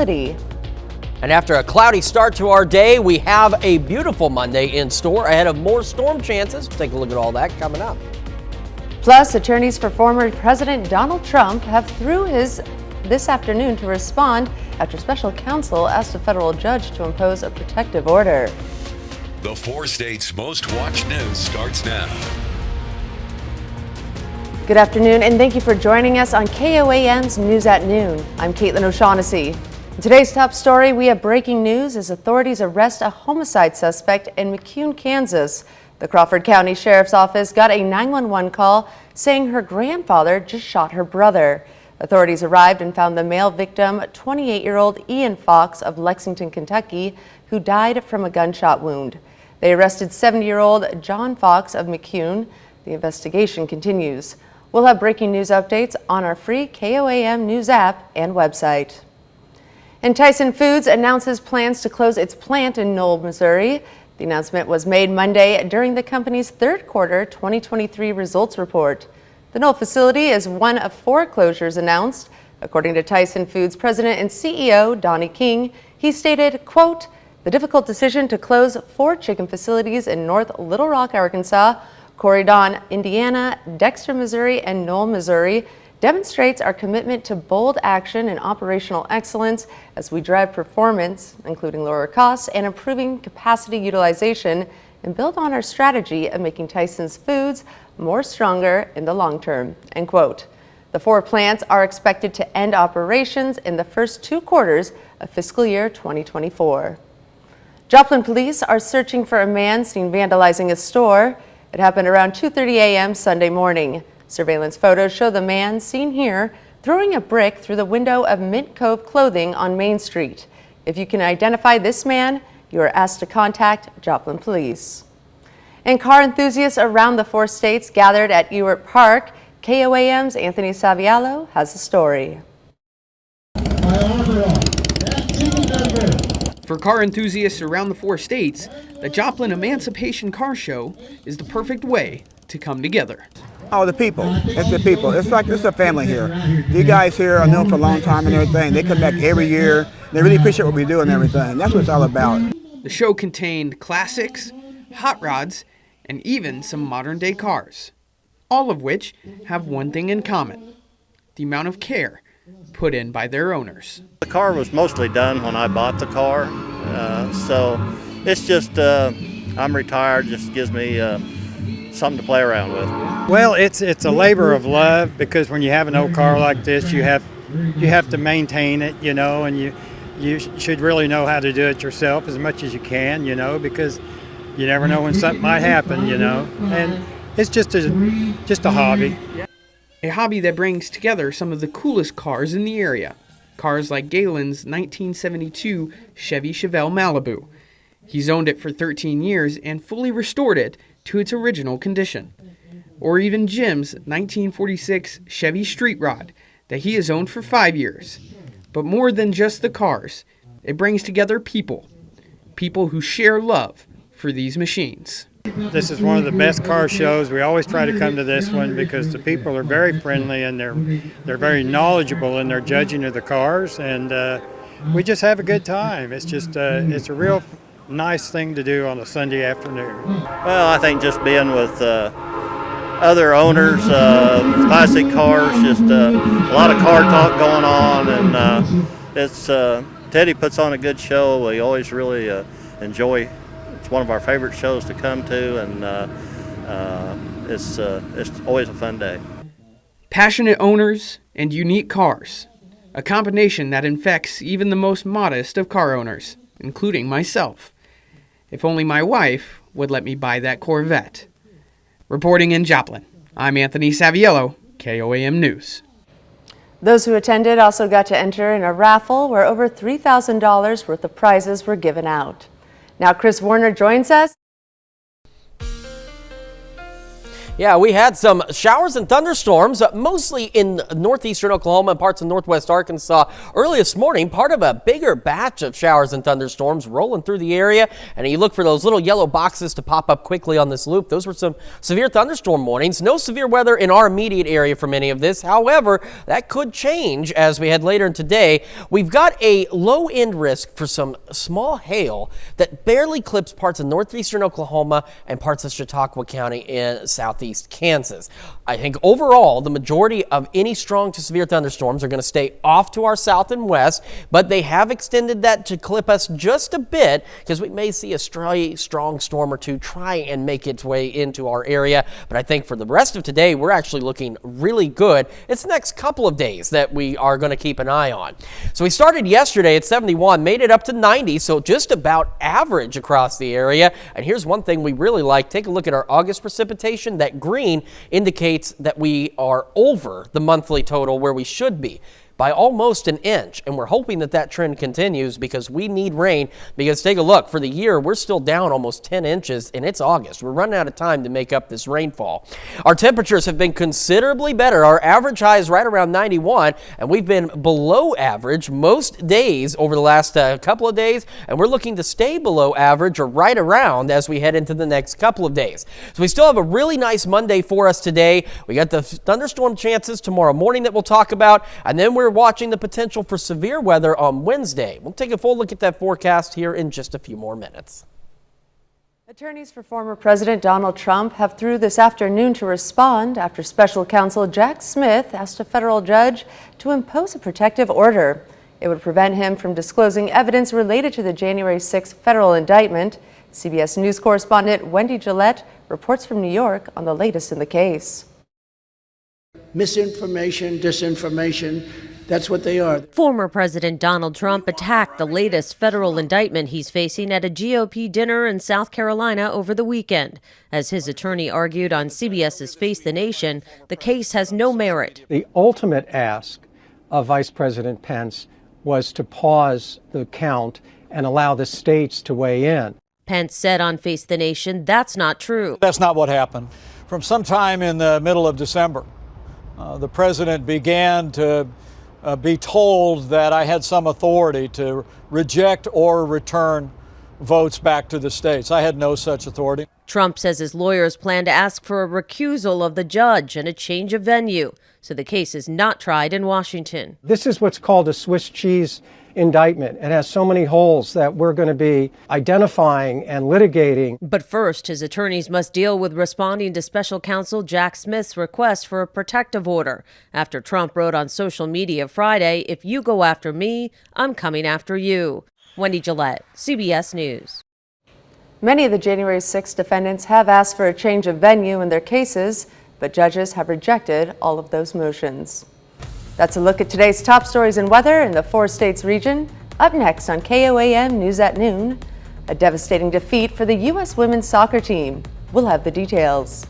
visibility. And after a cloudy start to our day, we have a beautiful Monday in store ahead of more storm chances. Take a look at all that coming up. Plus, attorneys for former President Donald Trump have through this afternoon to respond after special counsel asked a federal judge to impose a protective order. The 4 states' most watched news starts now. Good afternoon, and thank you for joining us on KOAM's News at Noon. I'm Caitlin O'Shaughnessy. In today's top story, we have breaking news as authorities arrest a homicide suspect in McCune, Kansas. The Crawford County Sheriff's Office got a 911 call saying her grandfather just shot her brother. Authorities arrived and found the male victim, 28-year-old Ian Fox of Lexington, Kentucky, who died from a gunshot wound. They arrested 70-year-old John Fox of McCune. The investigation continues. We'll have breaking news updates on our free KOAM News app and website. And Tyson Foods announces plans to close its plant in Knoll, Missouri. The announcement was made Monday during the company's third quarter 2023 results report. The Knoll facility is one of 4 closures announced. According to Tyson Foods President and CEO Donnie King, he stated, quote, "The difficult decision to close 4 chicken facilities in North Little Rock, Arkansas, Corydon, Indiana, Dexter, Missouri, and Knoll, Missouri demonstrates our commitment to bold action and operational excellence as we drive performance, including lower costs and improving capacity utilization, and build on our strategy of making Tyson's Foods more stronger in the long term," end quote. The 4 plants are expected to end operations in the first 2 quarters of fiscal year 2024. Joplin police are searching for a man seen vandalizing a store. It happened around 2:30 a.m. Sunday morning. Surveillance photos show the man seen here throwing a brick through the window of Mint Cove Clothing on Main Street. If you can identify this man, you are asked to contact Joplin Police. And car enthusiasts around the 4 states gathered at Ewart Park. KOAM's Anthony Saviello has the story. For car enthusiasts around the 4 states, the Joplin Emancipation Car Show is the perfect way to come together. Oh, the people. It's the people. It's like it's a family here. You guys here are known for a long time and everything. They come back every year. They really appreciate what we do and everything. That's what it's all about. The show contained classics, hot rods, and even some modern-day cars, all of which have one thing in common: the amount of care put in by their owners. The car was mostly done when I bought the car, so it's just, I'm retired, just gives me something to play around with. Well, it's a labor of love, because when you have an old car like this, you have to maintain it, you know, and you should really know how to do it yourself as much as you can, you know, because you never know when something might happen, you know, and it's just a hobby. A hobby that brings together some of the coolest cars in the area. Cars like Galen's 1972 Chevy Chevelle Malibu. He's owned it for 13 years and fully restored it to its original condition. Or even Jim's 1946 Chevy Street Rod that he has owned for 5 years. But more than just the cars, it brings together people who share love for these machines. This is one of the best car shows. We always try to come to this one because the people are very friendly and they're very knowledgeable in their judging of the cars, and we just have a good time. It's just it's a real nice thing to do on a Sunday afternoon. Well, I think just being with other owners, classic cars, just a lot of car talk going on, and it's Teddy puts on a good show. We always really enjoy. It's one of our favorite shows to come to, and it's always a fun day. Passionate owners and unique cars, a combination that infects even the most modest of car owners, including myself. If only my wife would let me buy that Corvette. Reporting in Joplin, I'm Anthony Saviello, KOAM News. Those who attended also got to enter in a raffle where over $3,000 worth of prizes were given out. Now Chris Warner joins us. Yeah, we had some showers and thunderstorms, mostly in northeastern Oklahoma and parts of northwest Arkansas early this morning, part of a bigger batch of showers and thunderstorms rolling through the area. And you look for those little yellow boxes to pop up quickly on this loop. Those were some severe thunderstorm warnings. No severe weather in our immediate area from any of this. However, that could change as we head later in today. We've got a low end risk for some small hail that barely clips parts of northeastern Oklahoma and parts of Chautauqua County in southeast Kansas. I think overall, the majority of any strong to severe thunderstorms are going to stay off to our south and west, but they have extended that to clip us just a bit because we may see a strong storm or two try and make its way into our area. But I think for the rest of today, we're actually looking really good. It's the next couple of days that we are going to keep an eye on. So we started yesterday at 71, made it up to 90, so just about average across the area. And here's one thing we really like. Take a look at our August precipitation. That green indicates that we are over the monthly total where we should be by almost an inch, and we're hoping that that trend continues because we need rain. Because take a look, for the year we're still down almost 10 inches and it's August. We're running out of time to make up this rainfall. Our temperatures have been considerably better. Our average high is right around 91, and we've been below average most days over the last couple of days, and we're looking to stay below average or right around as we head into the next couple of days. So we still have a really nice Monday for us today. We got the thunderstorm chances tomorrow morning that we'll talk about, and then we're watching the potential for severe weather on Wednesday. We'll take a full look at that forecast here in just a few more minutes. Attorneys for former President Donald Trump have through this afternoon to respond after special counsel Jack Smith asked a federal judge to impose a protective order. It would prevent him from disclosing evidence related to the January 6th federal indictment. CBS News correspondent Wendy Gillette reports from New York on the latest in the case. Misinformation, disinformation, that's what they are. Former President Donald Trump attacked the latest federal indictment he's facing at a GOP dinner in South Carolina over the weekend. As his attorney argued on CBS's Face the Nation, the case has no merit. The ultimate ask of Vice President Pence was to pause the count and allow the states to weigh in. Pence said on Face the Nation that's not true. That's not what happened. From sometime in the middle of December, the president began to be told that I had some authority to reject or return votes back to the states. I had no such authority. Trump says his lawyers plan to ask for a recusal of the judge and a change of venue, so the case is not tried in Washington. This is what's called a Swiss cheese indictment. It has so many holes that we're going to be identifying and litigating. But first, his attorneys must deal with responding to special counsel Jack Smith's request for a protective order after Trump wrote on social media Friday, "If you go after me, I'm coming after you." Wendy Gillette, CBS News. Many of the January 6 defendants have asked for a change of venue in their cases, but judges have rejected all of those motions. That's a look at today's top stories and weather in the 4 states region. Up next on KOAM News at Noon, a devastating defeat for the U.S. women's soccer team. We'll have the details.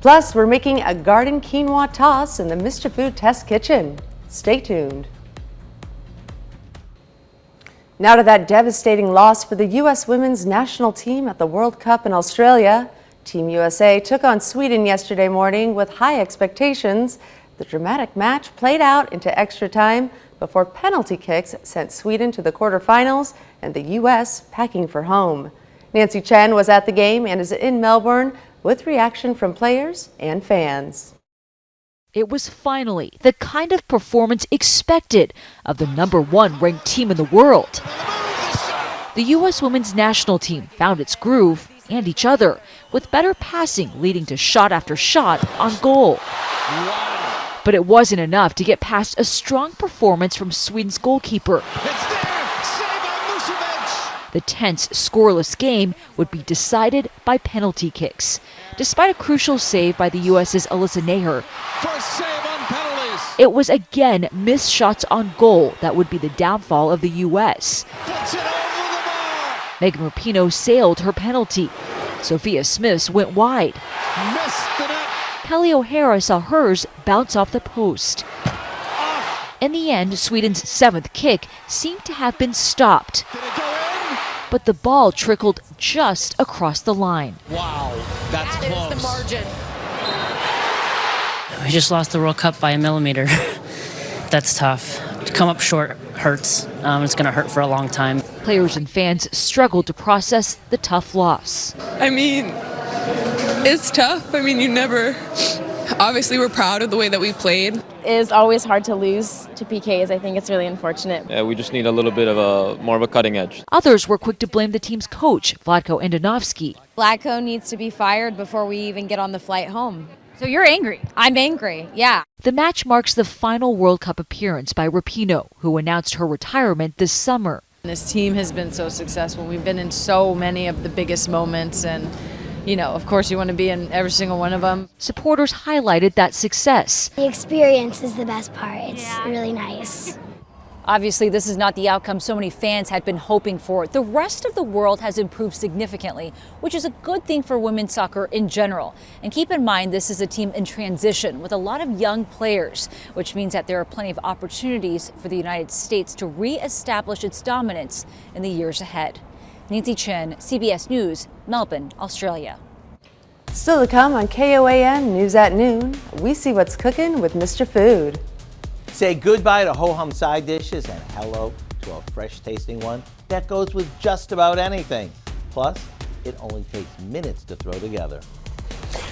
Plus, we're making a garden quinoa toss in the Mr. Food Test Kitchen. Stay tuned. Now to that devastating loss for the U.S. women's national team at the World Cup in Australia. Team USA took on Sweden yesterday morning with high expectations. The dramatic match played out into extra time before penalty kicks sent Sweden to the quarterfinals and the U.S. packing for home. Nancy Chen was at the game and is in Melbourne with reaction from players and fans. It was finally the kind of performance expected of the #1 ranked team in the world. The U.S. women's national team found its groove and each other, with better passing leading to shot after shot on goal. But it wasn't enough to get past a strong performance from Sweden's goalkeeper. The tense, scoreless game would be decided by penalty kicks. Despite a crucial save by the U.S.'s Alyssa Naher, it was again missed shots on goal that would be the downfall of the U.S. Megan Rapinoe sailed her penalty. Sophia Smith's went wide. Kelly O'Hara saw hers bounce off the post. In the end, Sweden's 7th kick seemed to have been stopped. But the ball trickled just across the line. Wow, that's close. That is the margin. We just lost the World Cup by a millimeter. That's tough. To come up short hurts. It's going to hurt for a long time. Players and fans struggled to process the tough loss. I mean, it's tough. I mean, obviously we're proud of the way that we played. It is always hard to lose to PKs. I think it's really unfortunate. Yeah, we just need a little bit of more of a cutting edge. Others were quick to blame the team's coach, Vlatko Andonovski. Vlatko needs to be fired before we even get on the flight home. So you're angry? I'm angry, yeah. The match marks the final World Cup appearance by Rapinoe, who announced her retirement this summer. This team has been so successful. We've been in so many of the biggest moments, and of course you want to be in every single one of them. Supporters highlighted that success. The experience is the best part. It's really nice. Obviously, this is not the outcome so many fans had been hoping for. The rest of the world has improved significantly, which is a good thing for women's soccer in general. And keep in mind, this is a team in transition with a lot of young players, which means that there are plenty of opportunities for the United States to re-establish its dominance in the years ahead. Nancy Chen, CBS News, Melbourne, Australia. Still to come on KOAM News at Noon, we see what's cooking with Mr. Food. Say goodbye to ho-hum side dishes and hello to a fresh-tasting one that goes with just about anything. Plus, it only takes minutes to throw together.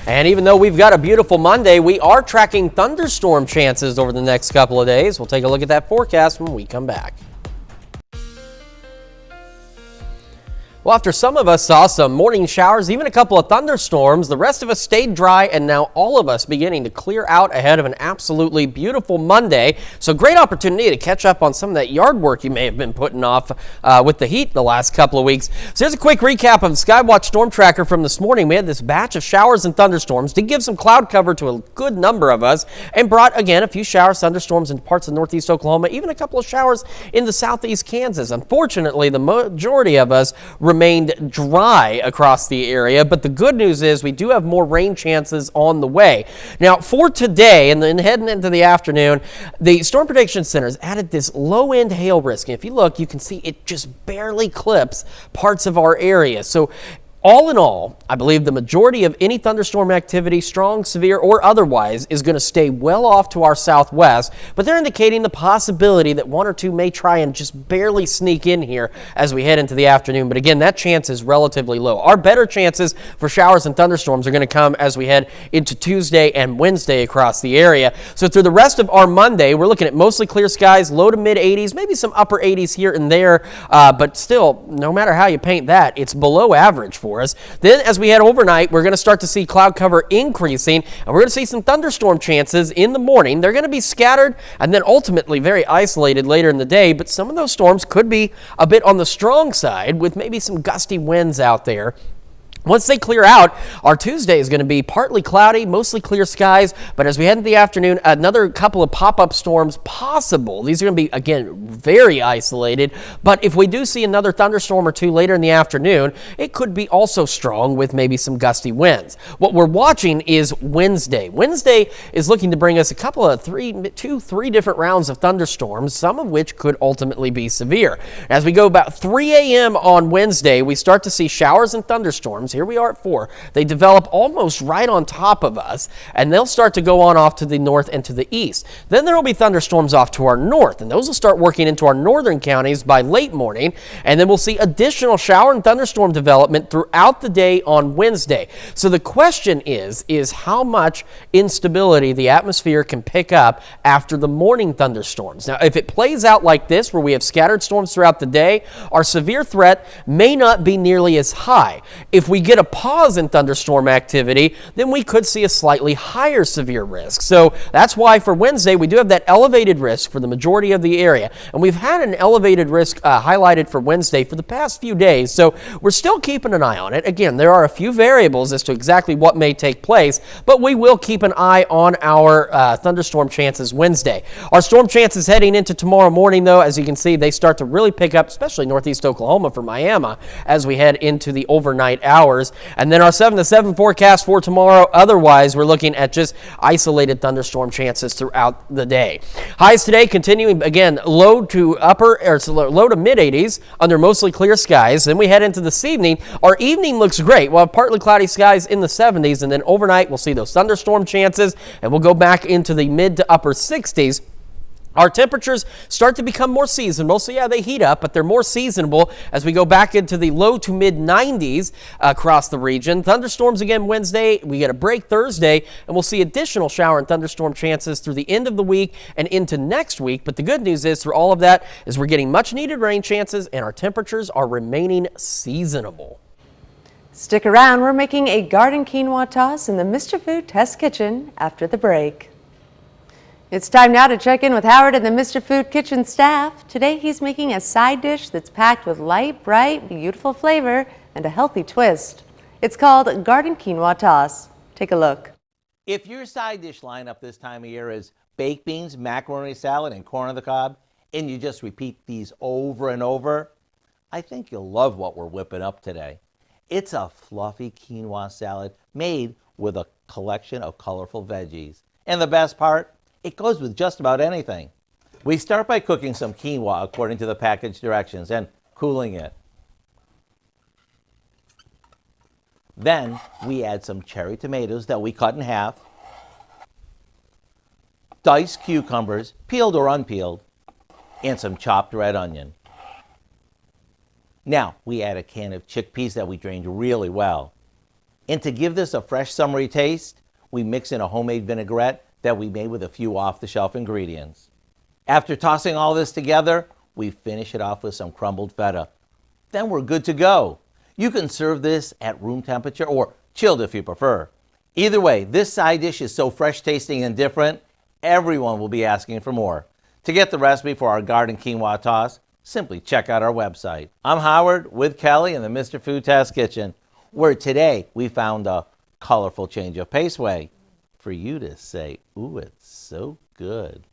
And even though we've got a beautiful Monday, we are tracking thunderstorm chances over the next couple of days. We'll take a look at that forecast when we come back. Well, after some of us saw some morning showers, even a couple of thunderstorms, the rest of us stayed dry, and now all of us beginning to clear out ahead of an absolutely beautiful Monday. So great opportunity to catch up on some of that yard work you may have been putting off with the heat the last couple of weeks. So here's a quick recap of the Skywatch Storm Tracker from this morning. We had this batch of showers and thunderstorms, did give some cloud cover to a good number of us, and brought, again, a few showers, thunderstorms in parts of northeast Oklahoma, even a couple of showers into southeast Kansas. Unfortunately, the majority of us remained dry across the area, but the good news is we do have more rain chances on the way. Now, for today and then heading into the afternoon, the Storm Prediction Center has added this low-end hail risk. And if you look, you can see it just barely clips parts of our area. So all in all, I believe the majority of any thunderstorm activity, strong, severe, or otherwise, is going to stay well off to our southwest, but they're indicating the possibility that one or two may try and just barely sneak in here as we head into the afternoon. But again, that chance is relatively low. Our better chances for showers and thunderstorms are going to come as we head into Tuesday and Wednesday across the area. So through the rest of our Monday, we're looking at mostly clear skies, low to mid 80s, maybe some upper 80s here and there, but still, no matter how you paint that, it's below average for us. Then as we head overnight, we're going to start to see cloud cover increasing, and we're going to see some thunderstorm chances in the morning. They're going to be scattered and then ultimately very isolated later in the day, but some of those storms could be a bit on the strong side with maybe some gusty winds out there. Once they clear out, our Tuesday is going to be partly cloudy, mostly clear skies, but as we head into the afternoon, another couple of pop-up storms possible. These are going to be, again, very isolated, but if we do see another thunderstorm or two later in the afternoon, it could be also strong with maybe some gusty winds. What we're watching is Wednesday. Wednesday is looking to bring us a couple of three different rounds of thunderstorms, some of which could ultimately be severe. As we go about 3 a.m. on Wednesday, we start to see showers and thunderstorms. Here we are at 4. They develop almost right on top of us, and they'll start to go on off to the north and to the east. Then there will be thunderstorms off to our north, and those will start working into our northern counties by late morning, and then we'll see additional shower and thunderstorm development throughout the day on Wednesday. So the question is how much instability the atmosphere can pick up after the morning thunderstorms. Now, if it plays out like this, where we have scattered storms throughout the day, our severe threat may not be nearly as high. If we get a pause in thunderstorm activity, then we could see a slightly higher severe risk. So that's why for Wednesday, we do have that elevated risk for the majority of the area. And we've had an elevated risk highlighted for Wednesday for the past few days. So we're still keeping an eye on it. Again, there are a few variables as to exactly what may take place, but we will keep an eye on our thunderstorm chances Wednesday. Our storm chances heading into tomorrow morning, though, as you can see, they start to really pick up, especially northeast Oklahoma for Miami, as we head into the overnight hours. showers. And then our 7 to 7 forecast for tomorrow. Otherwise, we're looking at just isolated thunderstorm chances throughout the day. Highs today continuing again low to mid 80s under mostly clear skies. Then we head into this evening. Our evening looks great. We'll have partly cloudy skies in the 70s, and then overnight we'll see those thunderstorm chances, and we'll go back into the mid to upper 60s. Our temperatures start to become more seasonable, so yeah, they heat up, but they're more seasonable as we go back into the low to mid 90s across the region. Thunderstorms again Wednesday. We get a break Thursday, and we'll see additional shower and thunderstorm chances through the end of the week and into next week. But the good news is through all of that is we're getting much needed rain chances, and our temperatures are remaining seasonable. Stick around. We're making a garden quinoa toss in the Mr. Food Test Kitchen after the break. It's time now to check in with Howard and the Mr. Food Kitchen staff. Today he's making a side dish that's packed with light, bright, beautiful flavor and a healthy twist. It's called Garden Quinoa Toss. Take a look. If your side dish lineup this time of year is baked beans, macaroni salad, and corn on the cob, and you just repeat these over and over, I think you'll love what we're whipping up today. It's a fluffy quinoa salad made with a collection of colorful veggies. And the best part? It goes with just about anything. We start by cooking some quinoa according to the package directions and cooling it. Then we add some cherry tomatoes that we cut in half, diced cucumbers, peeled or unpeeled, and some chopped red onion. Now we add a can of chickpeas that we drained really well. And to give this a fresh summery taste, we mix in a homemade vinaigrette that we made with a few off-the-shelf ingredients. After tossing all this together, we finish it off with some crumbled feta. Then we're good to go. You can serve this at room temperature or chilled if you prefer. Either way, this side dish is so fresh tasting and different, everyone will be asking for more. To get the recipe for our garden quinoa toss, simply check out our website. I'm Howard with Kelly in the Mr. Food Test Kitchen, where today we found a colorful change of pace way for you to say, ooh, it's so good.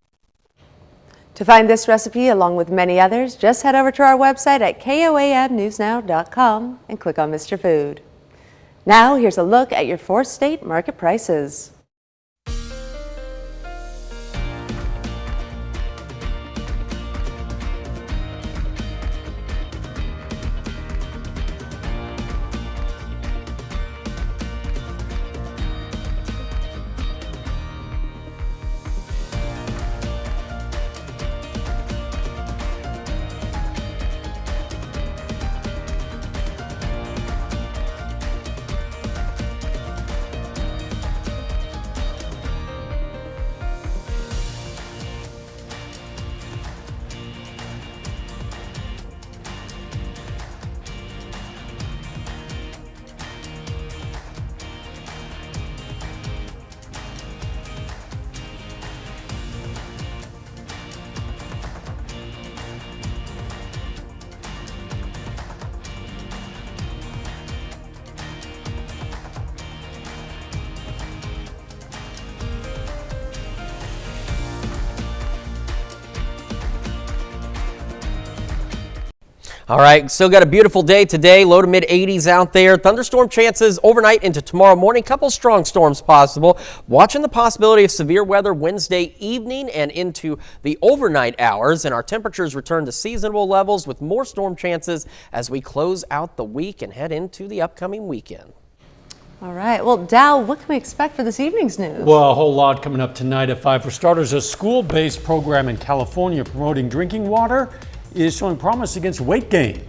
To find this recipe along with many others, just head over to our website at KOAMnewsnow.com and click on Mr. Food. Now here's a look at your 4-state market prices. All right, still got a beautiful day today, low to mid 80s out there. Thunderstorm chances overnight into tomorrow morning. Couple strong storms possible. Watching the possibility of severe weather Wednesday evening and into the overnight hours. And our temperatures return to seasonable levels with more storm chances as we close out the week and head into the upcoming weekend. All right. Well, Dow, what can we expect for this evening's news? Well, a whole lot coming up tonight at 5. For starters, a school-based program in California promoting drinking water is showing promise against weight gain.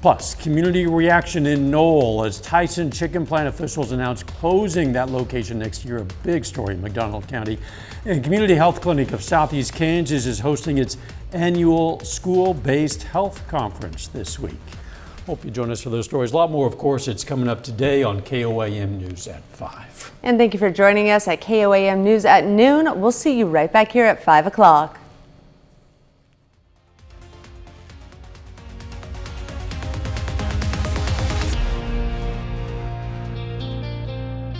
Plus, community reaction in Knoll as Tyson Chicken Plant officials announced closing that location next year. A big story in McDonald County. And Community Health Clinic of Southeast Kansas is hosting its annual school-based health conference this week. Hope you join us for those stories. A lot more, of course, it's coming up today on KOAM News at 5. And thank you for joining us at KOAM News at noon. We'll see you right back here at 5 o'clock.